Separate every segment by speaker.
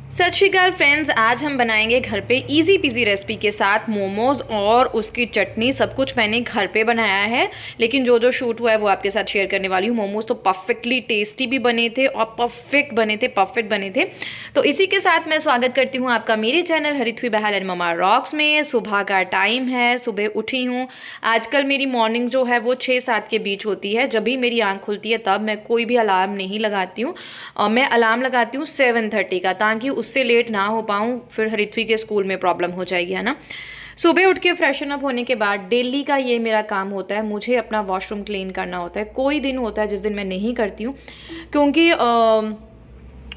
Speaker 1: सत श्री अकाल फ्रेंड्स, आज हम बनाएंगे घर पे इजी पीजी रेसिपी के साथ मोमोज और उसकी चटनी। सब कुछ मैंने घर पे बनाया है, लेकिन जो जो शूट हुआ है वो आपके साथ शेयर करने वाली हूँ। मोमोज तो परफेक्टली टेस्टी भी बने थे और परफेक्ट बने थे। तो इसी के साथ मैं स्वागत करती हूँ आपका मेरे चैनल हरिथ्वी बहाल एंड ममा रॉक्स में। सुबह का टाइम है, सुबह उठी हूँ। आजकल मेरी मॉर्निंग जो है वो 6-7 के बीच होती है। जब भी मेरी आँख खुलती है तब मैं कोई भी अलार्म नहीं लगाती हूँ, और मैं अलार्म लगाती हूँ 7:30 का, ताकि उससे लेट ना हो पाऊँ, फिर हरिथ्वी के स्कूल में प्रॉब्लम हो जाएगी, है ना। सुबह उठ के फ्रेशन अप होने के बाद डेली का ये मेरा काम होता है, मुझे अपना वॉशरूम क्लीन करना होता है। कोई दिन होता है जिस दिन मैं नहीं करती हूँ, क्योंकि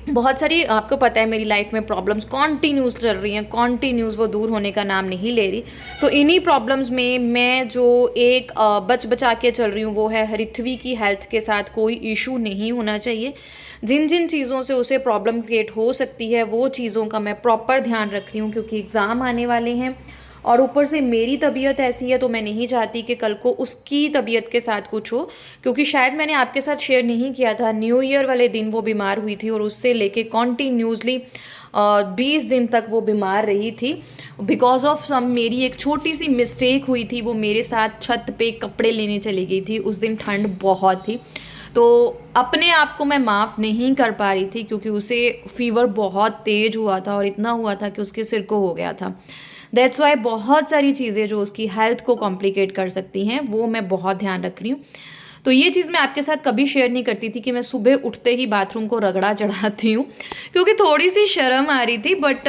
Speaker 1: बहुत सारी, आपको पता है मेरी लाइफ में प्रॉब्लम्स कॉन्टीन्यूस चल रही हैं, कॉन्टीन्यूस वो दूर होने का नाम नहीं ले रही। तो इन्हीं प्रॉब्लम्स में मैं जो एक बचा के चल रही हूँ वो है हरिथ्वी की हेल्थ के साथ कोई इशू नहीं होना चाहिए। जिन जिन चीज़ों से उसे प्रॉब्लम क्रिएट हो सकती है वो चीज़ों का मैं प्रॉपर ध्यान रख रही हूँ, क्योंकि एग्ज़ाम आने वाले हैं और ऊपर से मेरी तबीयत ऐसी है, तो मैं नहीं चाहती कि कल को उसकी तबीयत के साथ कुछ हो। क्योंकि शायद मैंने आपके साथ शेयर नहीं किया था, न्यू ईयर वाले दिन वो बीमार हुई थी और उससे लेके कॉन्टीन्यूसली 20 दिन तक वो बीमार रही थी। बिकॉज ऑफ सम मेरी एक छोटी सी मिस्टेक हुई थी, वो मेरे साथ छत पे कपड़े लेने चली गई थी। उस दिन ठंड बहुत थी, तो अपने आप को मैं माफ़ नहीं कर पा रही थी, क्योंकि उसे फीवर बहुत तेज हुआ था और इतना हुआ था कि उसके सिर को हो गया था। दैट्स वाई बहुत सारी चीज़ें जो उसकी हेल्थ को कॉम्प्लिकेट कर सकती हैं वो मैं बहुत ध्यान रख रही हूँ। तो ये चीज़ मैं आपके साथ कभी शेयर नहीं करती थी कि मैं सुबह उठते ही बाथरूम को रगड़ा चढ़ाती हूँ, क्योंकि थोड़ी सी शर्म आ रही थी। बट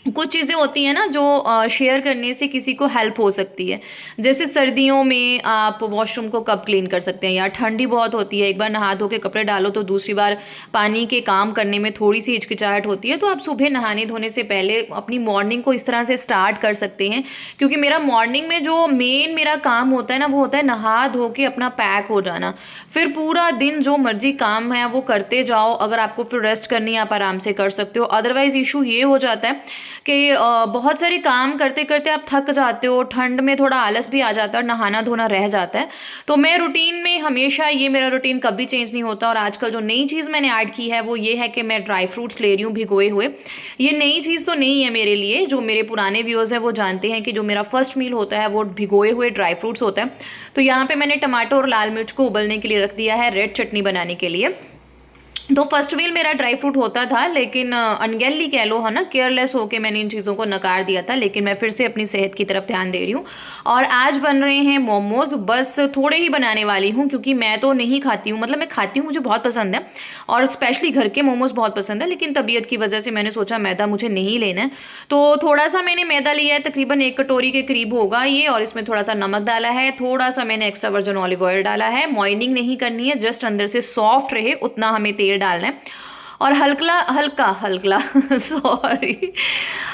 Speaker 1: कुछ चीज़ें होती हैं ना जो शेयर करने से किसी को हेल्प हो सकती है। जैसे सर्दियों में आप वॉशरूम को कब क्लीन कर सकते हैं, या ठंडी बहुत होती है, एक बार नहा धो के कपड़े डालो तो दूसरी बार पानी के काम करने में थोड़ी सी हिचकिचाहट होती है। तो आप सुबह नहाने धोने से पहले अपनी मॉर्निंग को इस तरह से स्टार्ट कर सकते हैं। क्योंकि मेरा मॉर्निंग में जो मेरा काम होता है ना, वो होता है नहा धो के अपना पैक हो जाना। फिर पूरा दिन जो मर्जी काम है वो करते जाओ। अगर आपको फिर रेस्ट करनी है आप आराम से कर सकते हो। अदरवाइज इशू ये हो जाता है कि बहुत सारे काम करते करते आप थक जाते हो, ठंड में थोड़ा आलस भी आ जाता है और नहाना धोना रह जाता है। तो मैं रूटीन में हमेशा, ये मेरा रूटीन कभी चेंज नहीं होता। और आजकल जो नई चीज़ मैंने ऐड की है वो ये है कि मैं ड्राई फ्रूट्स ले रही हूँ भिगोए हुए। ये नई चीज़ तो नहीं है मेरे लिए, जो मेरे पुराने व्यूअर्स हैं वो जानते हैं कि जो मेरा फर्स्ट मील होता है वो भिगोए हुए ड्राई फ्रूट्स होता है। तो यहाँ पे मैंने टमाटर और लाल मिर्च को उबलने के लिए रख दिया है रेड चटनी बनाने के लिए। तो फर्स्ट व्हील मेरा ड्राई फ्रूट होता था, लेकिन अनगेनली कह लो, है ना, केयरलेस होके मैंने इन चीज़ों को नकार दिया था। लेकिन मैं फिर से अपनी सेहत की तरफ ध्यान दे रही हूँ। और आज बन रहे हैं मोमोज। बस थोड़े ही बनाने वाली हूँ, क्योंकि मैं तो नहीं खाती हूँ, मतलब मैं खाती हूँ, मुझे बहुत पसंद है और स्पेशली घर के मोमोज बहुत पसंद है। लेकिन तबीयत की वजह से मैंने सोचा मैदा मुझे नहीं लेना है, तो थोड़ा सा मैंने मैदा लिया है, तकरीबन 1 कटोरी के करीब होगा ये। और इसमें थोड़ा सा नमक डाला है, थोड़ा सा मैंने एक्स्ट्रा वर्जिन ऑलिव ऑयल डाला है। मॉइनिंग नहीं करनी है, जस्ट अंदर से सॉफ्ट रहे उतना हमें तेल डालना है। और हल्का सॉरी,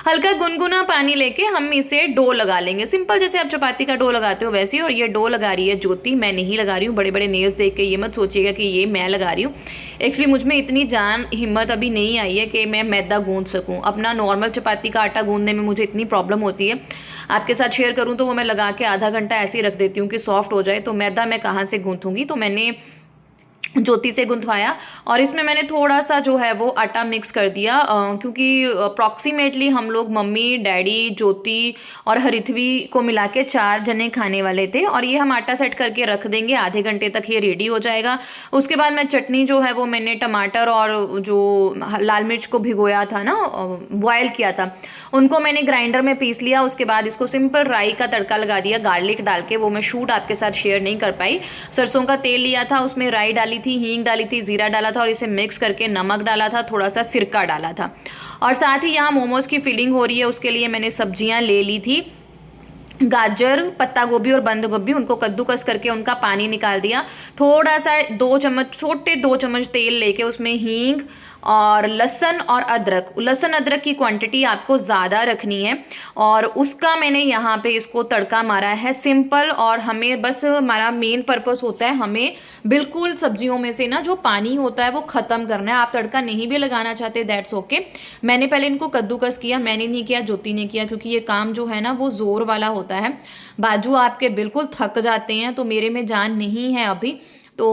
Speaker 1: हल्का गुनगुना पानी लेके हम इसे डो लगा लेंगे, सिंपल जैसे आप चपाती का डो लगाते हो वैसे ही। और ये डो लगा रही है ज्योति, मैं नहीं लगा रही हूँ। बड़े बड़े नेल्स देख के ये मत सोचिएगा कि ये मैं लगा रही हूँ। एक्चुअली मुझ में इतनी जान हिम्मत अभी नहीं आई है कि मैं मैदा गूंथ सकूँ। अपना नॉर्मल चपाती का आटा गूंथने में मुझे इतनी प्रॉब्लम होती है, आपके साथ शेयर करूँ तो वो मैं लगा के आधा घंटा ऐसे ही रख देती हूँ कि सॉफ्ट हो जाए। तो मैदा मैं कहाँ से गूंथूंगी, तो मैंने ज्योति से गुंथवाया। और इसमें मैंने थोड़ा सा जो है वो आटा मिक्स कर दिया, क्योंकि अप्रॉक्सीमेटली हम लोग मम्मी, डैडी, ज्योति और हरिथ्वी को मिला के 4 जने खाने वाले थे। और ये हम आटा सेट करके रख देंगे, आधे घंटे तक ये रेडी हो जाएगा। उसके बाद मैं चटनी जो है वो मैंने टमाटर और जो लाल मिर्च को भिगोया था ना, बॉयल किया था, उनको मैंने ग्राइंडर में पीस लिया। उसके बाद इसको सिंपल राई का तड़का लगा दिया गार्लिक डाल के। वो मैं शूट आपके साथ शेयर नहीं कर पाई। सरसों का तेल लिया था, उसमें राई डाली थी, हींग डाली थी, जीरा डाला था और इसे मिक्स करके नमक डाला था, थोड़ा सा सिरका डाला था। और साथ ही यहाँ मोमोज की फिलिंग हो रही है, उसके लिए मैंने सब्जियां ले ली थी, गाजर, पत्ता गोभी और बंद गोभी। उनको कद्दूकस करके उनका पानी निकाल दिया। थोड़ा सा 2 चम्मच, छोटे 2 चम्मच तेल लेके उसमें हींग और लहसुन और अदरक की क्वांटिटी आपको ज़्यादा रखनी है। और उसका मैंने यहाँ पे इसको तड़का मारा है सिंपल। और हमें बस, हमारा मेन पर्पस होता है, हमें बिल्कुल सब्जियों में से ना जो पानी होता है वो ख़त्म करना है। आप तड़का नहीं भी लगाना चाहते दैट्स ओके। मैंने पहले इनको कद्दूकस किया, मैंने नहीं किया, ज्योति ने किया, क्योंकि ये काम जो है ना वो ज़ोर वाला होता है। बाजू आपके बिल्कुल थक जाते हैं, तो मेरे में जान नहीं है अभी। तो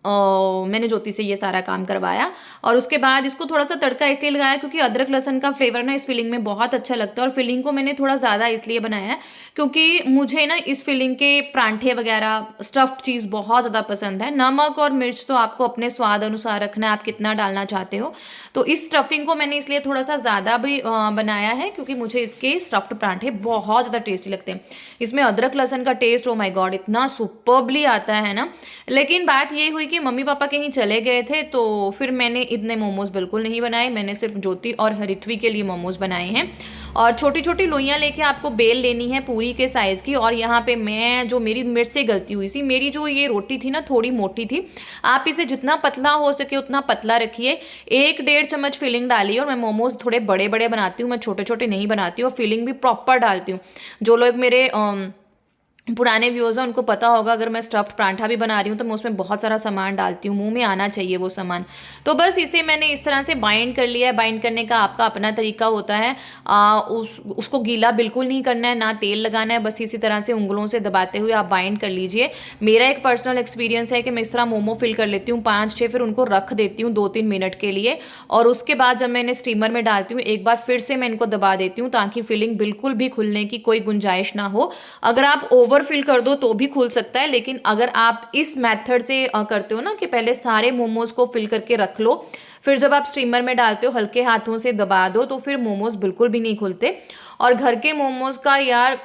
Speaker 1: मैंने ज्योति से ये सारा काम करवाया और उसके बाद इसको थोड़ा सा तड़का इसलिए लगाया क्योंकि अदरक लहसुन का फ्लेवर ना इस फिलिंग में बहुत अच्छा लगता है। और फिलिंग को मैंने थोड़ा ज़्यादा इसलिए बनाया है क्योंकि मुझे ना इस फिलिंग के परांठे वगैरह स्टफ्ड चीज़ बहुत ज़्यादा पसंद है। नमक और मिर्च तो आपको अपने स्वाद अनुसार रखना है, आप कितना डालना चाहते हो। तो इस स्टफिंग को मैंने इसलिए थोड़ा सा ज़्यादा भी बनाया है क्योंकि मुझे इसके स्टफ्ड परांठे बहुत ज़्यादा टेस्टी लगते हैं। इसमें अदरक लहसुन का टेस्ट, ओ माय गॉड, इतना सुपर्बली आता है ना। लेकिन बात ये हुई कि मम्मी पापा कहीं चले गए थे तो फिर मैंने इतने मोमोज बिल्कुल नहीं बनाए। मैंने सिर्फ ज्योति और हरिथवी के लिए मोमोज बनाए हैं। और छोटी छोटी लोइयाँ लेके आपको बेल लेनी है पूरी के साइज़ की। और यहाँ पे मैं जो मेरी मिर्च से गलती हुई थी, मेरी जो ये रोटी थी ना थोड़ी मोटी थी। आप इसे जितना पतला हो सके उतना पतला रखिए। 1-1.5 चम्मच फिलिंग डालिए। और मैं मोमोज थोड़े बड़े बड़े बनाती हूँ, मैं छोटे छोटे नहीं बनाती हूँ। और फिलिंग भी प्रॉपर डालती हूँ। जो लोग मेरे पुराने व्यूअर्स हैं उनको पता होगा, अगर मैं स्टफ्ड पराठा भी बना रही हूँ तो मैं उसमें बहुत सारा सामान डालती हूँ, मुंह में आना चाहिए वो सामान। तो बस इसे मैंने इस तरह से बाइंड कर लिया है। बाइंड करने का आपका अपना तरीका होता है। उसको गीला बिल्कुल नहीं करना है, ना तेल लगाना है, बस इसी तरह से उंगलों से दबाते हुए आप बाइंड कर लीजिए। मेरा एक पर्सनल एक्सपीरियंस है कि मैं इस तरह मोमो फिल कर लेती हूँ 5-6, फिर उनको रख देती हूँ 2-3 मिनट के लिए। और उसके बाद जब मैं इन्हें स्टीमर में डालती हूँ एक बार फिर से मैं इनको दबा देती हूँ ताकि फिलिंग बिल्कुल भी खुलने की कोई गुंजाइश ना हो। अगर आप ओवर फिल कर दो तो भी खुल सकता है, लेकिन अगर आप इस मेथड से करते हो ना कि पहले सारे मोमोज को फिल करके रख लो, फिर जब आप स्टीमर में डालते हो हल्के हाथों से दबा दो, तो फिर मोमोज बिल्कुल भी नहीं खुलते। और घर के मोमोज का यार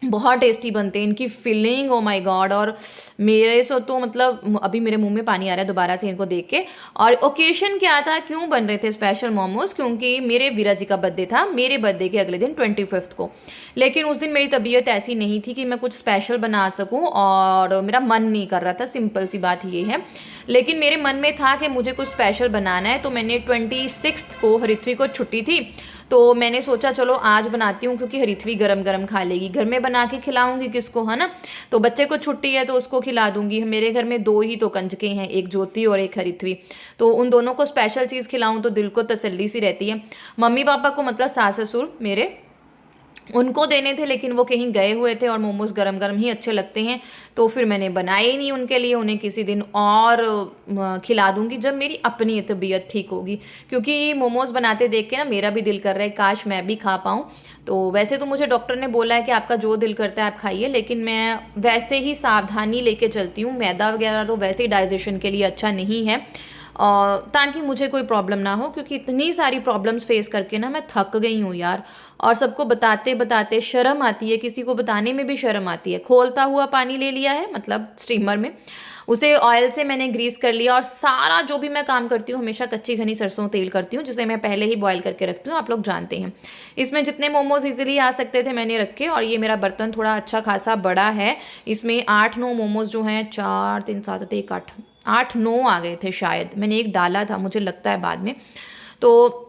Speaker 1: बहुत टेस्टी बनते हैं, इनकी फिलिंग, ओ माय गॉड। और मेरे से तो मतलब अभी मेरे मुंह में पानी आ रहा है दोबारा से इनको देख के। और ओकेशन क्या था, क्यों बन रहे थे स्पेशल मोमोज, क्योंकि मेरे वीरा जी का बर्थडे था, मेरे बर्थडे के अगले दिन 25 को। लेकिन उस दिन मेरी तबीयत ऐसी नहीं थी कि मैं कुछ स्पेशल बना सकूं और मेरा मन नहीं कर रहा था, सिंपल सी बात ये है। लेकिन मेरे मन में था कि मुझे कुछ स्पेशल बनाना है। तो मैंने 26 को, हरिथवी को छुट्टी थी, तो मैंने सोचा चलो आज बनाती हूँ क्योंकि हरिथवी गरम गरम खा लेगी। घर में बना के खिलाऊंगी किसको, है ना। तो बच्चे को छुट्टी है तो उसको खिला दूंगी। मेरे घर में 2 ही तो कंजके हैं, एक ज्योति और एक हरिथवी। तो उन दोनों को स्पेशल चीज़ खिलाऊं तो दिल को तसल्ली सी रहती है। मम्मी पापा को मतलब सास ससुर मेरे, उनको देने थे लेकिन वो कहीं गए हुए थे और मोमोज गरम गरम ही अच्छे लगते हैं। तो फिर मैंने बनाए ही नहीं उनके लिए, उन्हें किसी दिन और खिला दूंगी जब मेरी अपनी तबीयत ठीक होगी। क्योंकि मोमोज बनाते देख के ना मेरा भी दिल कर रहा है काश मैं भी खा पाऊँ। तो वैसे तो मुझे डॉक्टर ने बोला है कि आपका जो दिल करता है आप खाइए, लेकिन मैं वैसे ही सावधानी लेके चलती हूँ। मैदा वगैरह तो वैसे ही डाइजेशन के लिए अच्छा नहीं है, ताकि मुझे कोई प्रॉब्लम ना हो। क्योंकि इतनी सारी प्रॉब्लम्स फेस करके ना मैं थक गई हूँ यार। और सबको बताते बताते शर्म आती है, किसी को बताने में भी शर्म आती है। खोलता हुआ पानी ले लिया है, मतलब स्टीमर में, उसे ऑयल से मैंने ग्रीस कर लिया। और सारा जो भी मैं काम करती हूँ हमेशा कच्ची घनी सरसों तेल करती हूँ, जिसे मैं पहले ही बॉयल करके रखती हूँ, आप लोग जानते हैं। इसमें जितने मोमोज इजीली आ सकते थे मैंने रखे। और ये मेरा बर्तन थोड़ा अच्छा खासा बड़ा है, इसमें 8-9 मोमोज जो हैं, 4 3 7 1 8 8-9 आ गए थे शायद, मैंने एक डाला था मुझे लगता है बाद में। तो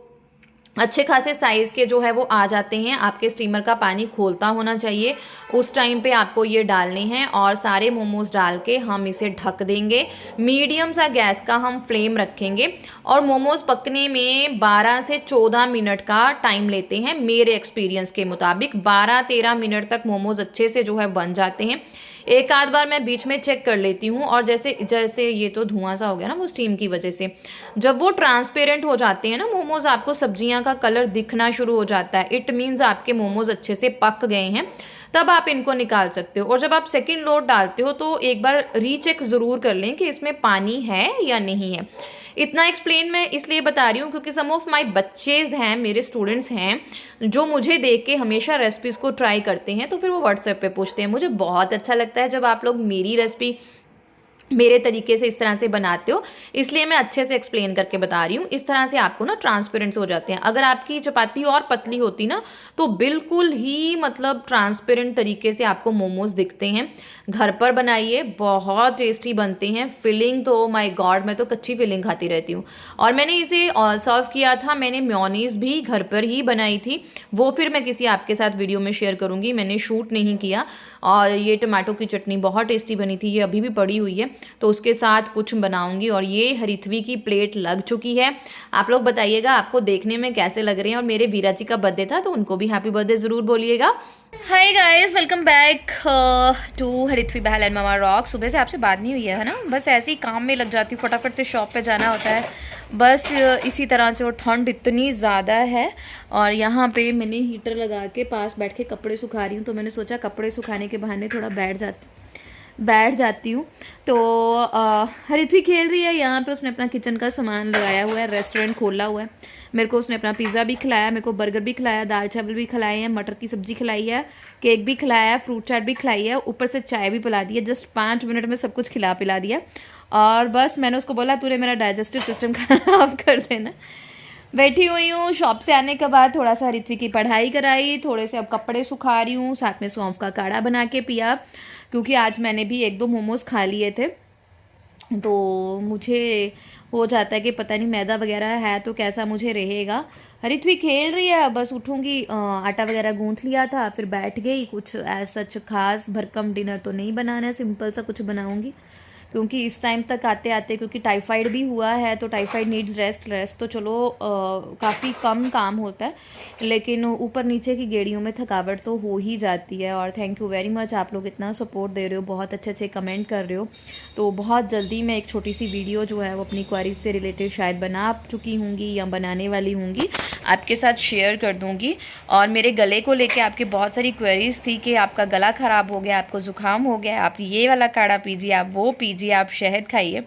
Speaker 1: अच्छे खासे साइज़ के जो है वो आ जाते हैं। आपके स्टीमर का पानी खोलता होना चाहिए, उस टाइम पे आपको ये डालने हैं। और सारे मोमोज डाल के हम इसे ढक देंगे। मीडियम सा गैस का हम फ्लेम रखेंगे। और मोमोज पकने में 12 से 14 मिनट का टाइम लेते हैं मेरे एक्सपीरियंस के मुताबिक। 12-13 मिनट तक मोमोज अच्छे से जो है बन जाते हैं। एक आध बार मैं बीच में चेक कर लेती हूँ। और जैसे जैसे ये तो धुआं सा हो गया ना वो स्टीम की वजह से, जब वो ट्रांसपेरेंट हो जाते हैं ना मोमोज, आपको सब्जियां का कलर दिखना शुरू हो जाता है, इट मीन्स आपके मोमोज अच्छे से पक गए हैं, तब आप इनको निकाल सकते हो। और जब आप सेकंड लोड डालते हो तो एक बार रीचेक ज़रूर कर लें कि इसमें पानी है या नहीं है। इतना एक्सप्लेन मैं इसलिए बता रही हूँ क्योंकि सम ऑफ माई बच्चेज़ हैं, मेरे स्टूडेंट्स हैं, जो मुझे देख के हमेशा रेसिपीज़ को ट्राई करते हैं। तो फिर वो व्हाट्सएप पे पूछते हैं। मुझे बहुत अच्छा लगता है जब आप लोग मेरी रेसिपी मेरे तरीके से इस तरह से बनाते हो, इसलिए मैं अच्छे से एक्सप्लेन करके बता रही हूँ। इस तरह से आपको ना ट्रांसपेरेंट हो जाते हैं। अगर आपकी चपाती और पतली होती ना तो बिल्कुल ही मतलब ट्रांसपेरेंट तरीके से आपको मोमोज दिखते हैं। घर पर बनाइए, बहुत टेस्टी बनते हैं। फिलिंग तो माय गॉड, मैं तो कच्ची फिलिंग खाती रहती हूँ। और मैंने इसे सर्व किया था, मैंने मेयोनीज भी घर पर ही बनाई थी, वो फिर मैं किसी आपके साथ वीडियो में शेयर करूँगी, मैंने शूट नहीं किया। और ये टमाटो की चटनी बहुत टेस्टी बनी थी, ये अभी भी पड़ी हुई है। तो उसके साथ कुछ बनाऊंगी। और ये हरिथवी की प्लेट लग चुकी है। आप लोग बताइएगा आपको देखने में कैसे लग रहे हैं। और मेरे वीरा जी का बर्थडे था तो उनको भी हैप्पी बर्थडे ज़रूर बोलिएगा। Hi guys, welcome back to Harithvi Bahl and mama rock. सुबह से आपसे बात नहीं हुई है ना, बस ऐसे ही काम में लग जाती हूँ, फटाफट से शॉप पे जाना होता है बस इसी तरह से। और ठंड इतनी ज़्यादा है और यहाँ पे मैंने हीटर लगा के पास बैठ के कपड़े सुखा रही हूँ, तो मैंने सोचा कपड़े सुखाने के बहाने थोड़ा बैठ जाती हूँ। तो हरिथवी खेल रही है यहाँ पे, उसने अपना किचन का सामान लगाया हुआ है, रेस्टोरेंट खोला हुआ है। मेरे को उसने अपना पिज़्ज़ा भी खिलाया, मेरे को बर्गर भी खिलाया, दाल चावल भी खिलाए हैं, मटर की सब्ज़ी खिलाई है, केक भी खिलाया है, फ्रूट चाट भी खिलाई है, ऊपर से चाय भी पिला दी है। जस्ट 5 मिनट में सब कुछ खिला पिला दिया। और बस मैंने उसको बोला तूने मेरा डाइजेस्टिव सिस्टम खराब कर देना। बैठी हुई हूँ, शॉप से आने के बाद थोड़ा सा हरिथवी की पढ़ाई कराई, थोड़े से अब कपड़े सुखा रही हूँ, साथ में सौंफ का काढ़ा बना के पिया, क्योंकि आज मैंने भी 1-2 मोमोज़ खा लिए थे। तो मुझे हो जाता है कि पता नहीं मैदा वगैरह है तो कैसा मुझे रहेगा। हरिथवी खेल रही है, बस उठूँगी, आटा वगैरह गूँथ लिया था, फिर बैठ गई। कुछ ऐसा सच खास भरकम डिनर तो नहीं बनाना है, सिंपल सा कुछ बनाऊँगी, क्योंकि इस टाइम तक आते आते क्योंकि टाइफाइड भी हुआ है तो टाइफाइड नीड्स रेस्ट तो चलो काफ़ी कम काम होता है, लेकिन ऊपर नीचे की गेड़ियों में थकावट तो हो ही जाती है। और थैंक यू वेरी मच, आप लोग इतना सपोर्ट दे रहे हो, बहुत अच्छे अच्छे कमेंट कर रहे हो। तो बहुत जल्दी मैं एक छोटी सी वीडियो जो है वो अपनी क्वेरीज से रिलेटेड शायद बना चुकी होंगी या बनाने वाली होंगी, आपके साथ शेयर कर दूँगी। और मेरे गले को लेके आपकी बहुत सारी क्वेरीज थी कि आपका गला ख़राब हो गया, आपको ज़ुकाम हो गया, आप ये वाला काढ़ा पीजिए, आप वो पीजिए, आप शहद खाइए।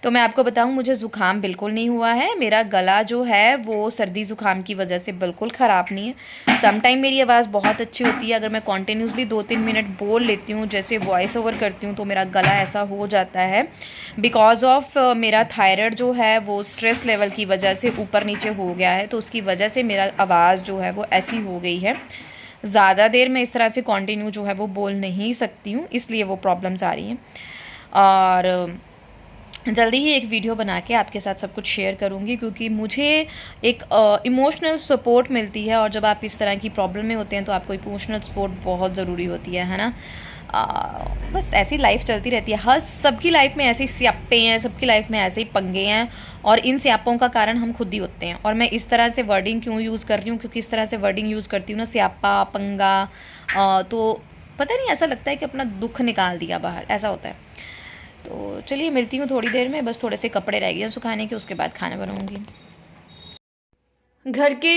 Speaker 1: तो मैं आपको बताऊं, मुझे ज़ुकाम बिल्कुल नहीं हुआ है। मेरा गला जो है वो सर्दी ज़ुकाम की वजह से बिल्कुल ख़राब नहीं है। समटाइम मेरी आवाज़ बहुत अच्छी होती है, अगर मैं कॉन्टीन्यूसली 2-3 मिनट बोल लेती हूँ, जैसे वॉइस ओवर करती हूँ, तो मेरा गला ऐसा हो जाता है बिकॉज ऑफ मेरा थायराइड जो है वो स्ट्रेस लेवल की वजह से ऊपर नीचे हो गया है, तो उसकी वजह से मेरा आवाज़ जो है वो ऐसी हो गई है। ज़्यादा देर मैं इस तरह से कंटिन्यू जो है वो बोल नहीं सकती हूँ, इसलिए वो प्रॉब्लम्स आ रही हैं। और जल्दी ही एक वीडियो बना के आपके साथ सब कुछ शेयर करूँगी, क्योंकि मुझे एक इमोशनल सपोर्ट मिलती है। और जब आप इस तरह की प्रॉब्लम में होते हैं तो आपको इमोशनल सपोर्ट बहुत ज़रूरी होती है ना। बस ऐसी लाइफ चलती रहती है, हर सबकी लाइफ में ऐसे स्यापे हैं, सबकी लाइफ में ऐसे ही पंगे हैं, और इन स्यापों का कारण हम खुद ही होते हैं। और मैं इस तरह से वर्डिंग क्यों यूज़ कर रही हूँ, क्योंकि इस तरह से वर्डिंग यूज़ करती हूँ ना, स्यापा पंगा, तो पता नहीं ऐसा लगता है कि अपना दुख निकाल दिया बाहर, ऐसा होता है। तो चलिए मिलती हूँ थोड़ी देर में, बस थोड़े से कपड़े रह गए हैं सुखाने के, उसके बाद खाना बनाऊँगी। घर के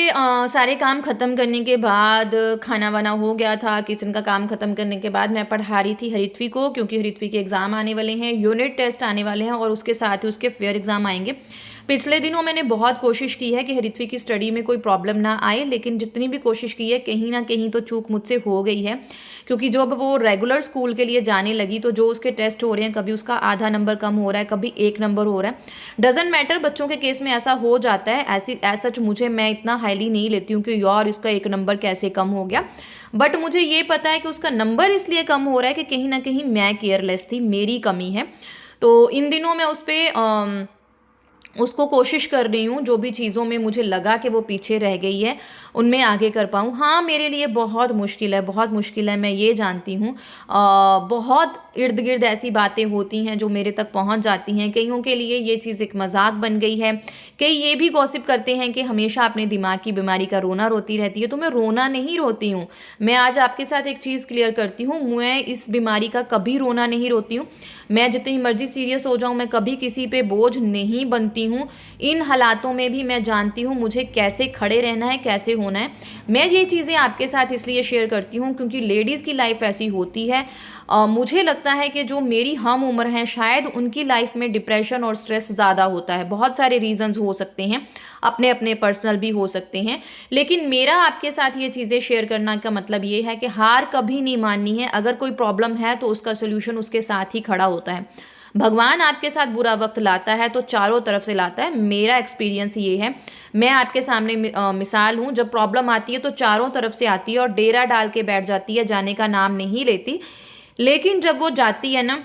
Speaker 1: सारे काम ख़त्म करने के बाद खाना वाना हो गया था। किचन का काम ख़त्म करने के बाद मैं पढ़ा रही थी हरिथवी को, क्योंकि हरिथवी के एग्ज़ाम आने वाले हैं, यूनिट टेस्ट आने वाले हैं, और उसके साथ ही उसके फेयर एग्ज़ाम आएंगे। पिछले दिनों मैंने बहुत कोशिश की है कि हरिथवी की स्टडी में कोई प्रॉब्लम ना आए, लेकिन जितनी भी कोशिश की है कहीं ना कहीं तो चूक मुझसे हो गई है, क्योंकि जब वो रेगुलर स्कूल के लिए जाने लगी तो जो उसके टेस्ट हो रहे हैं, कभी उसका आधा नंबर कम हो रहा है, कभी 1 नंबर हो रहा है। डजेंट मैटर, बच्चों के केस में ऐसा हो जाता है। ऐसी सच मुझे, मैं इतना हाईली नहीं लेती हूँ कि यार इसका 1 नंबर कैसे कम हो गया, बट मुझे ये पता है कि उसका नंबर इसलिए कम हो रहा है कि कहीं ना कहीं मैं केयरलेस थी, मेरी कमी है। तो इन दिनों मैं उस पर उसको कोशिश कर रही हूँ, जो भी चीज़ों में मुझे लगा कि वो पीछे रह गई है उनमें आगे कर पाऊँ। हाँ, मेरे लिए बहुत मुश्किल है, बहुत मुश्किल है, मैं ये जानती हूँ। बहुत इर्द गिर्द ऐसी बातें होती हैं जो मेरे तक पहुँच जाती हैं। कईयों के लिए ये चीज़ एक मजाक बन गई है। कई ये भी गॉसिप करते हैं कि हमेशा अपने दिमाग की बीमारी का रोना रोती रहती है, तो मैं रोना नहीं रोती हूँ। मैं आज आपके साथ एक चीज़ क्लियर करती हूँ, मैं इस बीमारी का कभी रोना नहीं रोती हूँ। मैं जितनी मर्जी सीरियस हो जाऊँ, मैं कभी किसी पे बोझ नहीं बनती हूँ। इन हालातों में भी मैं जानती हूँ मुझे कैसे खड़े रहना है, कैसे होना है। मैं ये चीज़ें आपके साथ इसलिए शेयर करती हूँ क्योंकि लेडीज़ की लाइफ ऐसी होती है। मुझे लगता है कि जो मेरी हम उम्र हैं, शायद उनकी लाइफ में डिप्रेशन और स्ट्रेस ज़्यादा होता है। बहुत सारे रीजंस हो सकते हैं, अपने अपने पर्सनल भी हो सकते हैं, लेकिन मेरा आपके साथ ये चीज़ें शेयर करना का मतलब ये है कि हार कभी नहीं माननी है। अगर कोई प्रॉब्लम है तो उसका सोल्यूशन उसके साथ ही खड़ा होता है। भगवान आपके साथ बुरा वक्त लाता है तो चारों तरफ से लाता है, मेरा एक्सपीरियंस ये है। मैं आपके सामने मिसाल हूँ, जब प्रॉब्लम आती है तो चारों तरफ से आती है और डेरा डाल के बैठ जाती है, जाने का नाम नहीं लेती। लेकिन जब वो जाती है ना,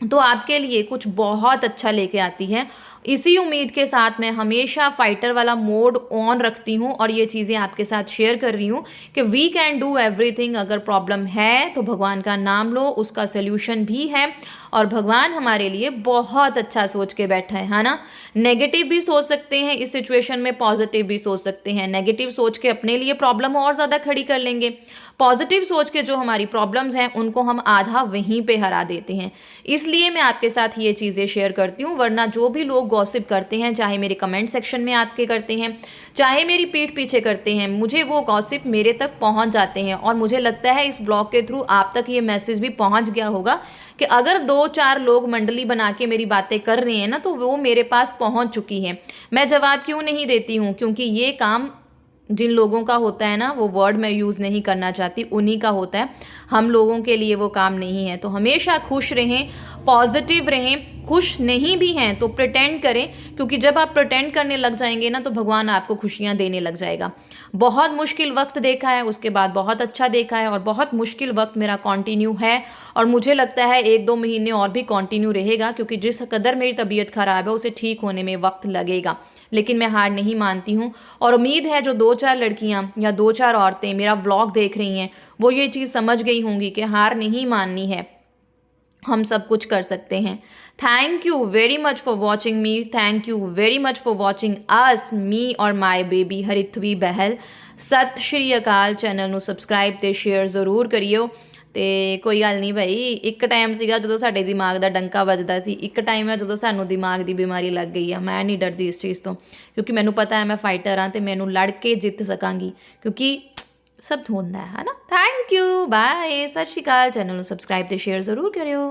Speaker 1: तो आपके लिए कुछ बहुत अच्छा लेके आती है। इसी उम्मीद के साथ मैं हमेशा फाइटर वाला मोड ऑन रखती हूँ और ये चीज़ें आपके साथ शेयर कर रही हूँ कि वी कैन डू एवरीथिंग। अगर प्रॉब्लम है तो भगवान का नाम लो, उसका सोल्यूशन भी है और भगवान हमारे लिए बहुत अच्छा सोच के बैठा है ना। नेगेटिव भी सोच सकते हैं इस सिचुएशन में, पॉजिटिव भी सोच सकते हैं। नेगेटिव सोच के अपने लिए प्रॉब्लम और ज़्यादा खड़ी कर लेंगे, पॉजिटिव सोच के जो हमारी प्रॉब्लम्स हैं उनको हम आधा वहीं पे हरा देते हैं। इसलिए मैं आपके साथ ये चीज़ें शेयर करती हूँ, वरना जो भी लोग गॉसिप करते हैं, चाहे मेरे कमेंट सेक्शन में आके करते हैं, चाहे मेरी पीठ पीछे करते हैं, मुझे वो गॉसिप मेरे तक पहुँच जाते हैं। और मुझे लगता है इस ब्लॉग के थ्रू आप तक ये मैसेज भी पहुँच गया होगा कि अगर 2-4 लोग मंडली बना के मेरी बातें कर रहे हैं ना, तो वो मेरे पास पहुँच चुकी हैं। मैं जवाब क्यों नहीं देती हूँ? क्योंकि ये काम जिन लोगों का होता है ना, वो वर्ड मैं यूज़ नहीं करना चाहती, उन्हीं का होता है। हम लोगों के लिए वो काम नहीं है। तो हमेशा खुश रहें, पॉजिटिव रहें। खुश नहीं भी हैं तो प्रिटेंड करें, क्योंकि जब आप प्रिटेंड करने लग जाएंगे ना, तो भगवान आपको खुशियाँ देने लग जाएगा। बहुत मुश्किल वक्त देखा है, उसके बाद बहुत अच्छा देखा है, और बहुत मुश्किल वक्त मेरा कंटिन्यू है और मुझे लगता है 1-2 महीने और भी कंटिन्यू रहेगा, क्योंकि जिस कदर मेरी तबीयत ख़राब है उसे ठीक होने में वक्त लगेगा। लेकिन मैं हार नहीं मानती हूँ और उम्मीद है जो 2-4 लड़कियाँ या 2-4 औरतें मेरा व्लॉग देख रही हैं, वो ये चीज़ समझ गई होंगी कि हार नहीं माननी है, हम सब कुछ कर सकते हैं। Thank you very much for watching me, thank you very much for watching us, me और माई बेबी हरिथवी बहल। सत श्री अकाल। चैनल ਨੂੰ ਸਬਸਕ੍ਰਾਈਬ ਤੇ ਸ਼ੇਅਰ ਜ਼ਰੂਰ ਕਰਿਓ। ਤੇ ਕੋਈ ਗੱਲ ਨਹੀਂ ਭਾਈ, ਇੱਕ ਟਾਈਮ ਸੀਗਾ ਜਦੋਂ ਸਾਡੇ ਦਿਮਾਗ ਦਾ ਡੰਕਾ ਵੱਜਦਾ ਸੀ, ਇੱਕ ਟਾਈਮ ਹੈ ਜਦੋਂ ਸਾਨੂੰ ਦਿਮਾਗ ਦੀ ਬਿਮਾਰੀ ਲੱਗ ਗਈ ਆ। ਮੈਂ ਨਹੀਂ ਡਰਦੀ ਇਸ ਚੀਜ਼ ਤੋਂ, ਕਿਉਂਕਿ ਮੈਨੂੰ ਪਤਾ ਹੈ ਮੈਂ ਫਾਈਟਰ ਹਾਂ ਤੇ ਮੈਨੂੰ ਲੜ ਕੇ ਜਿੱਤ ਸਕਾਂਗੀ, ਕਿਉਂਕਿ ਸਭ ਹੁੰਦਾ ਹੈ ਨਾ। ਥੈਂਕ ਯੂ, ਬਾਏ, ਸਤਿ ਸ਼੍ਰੀ ਅਕਾਲ। ਚੈਨਲ ਨੂੰ ਸਬਸਕ੍ਰਾਈਬ ਤੇ ਸ਼ੇਅਰ ਜ਼ਰੂਰ ਕਰਿਓ।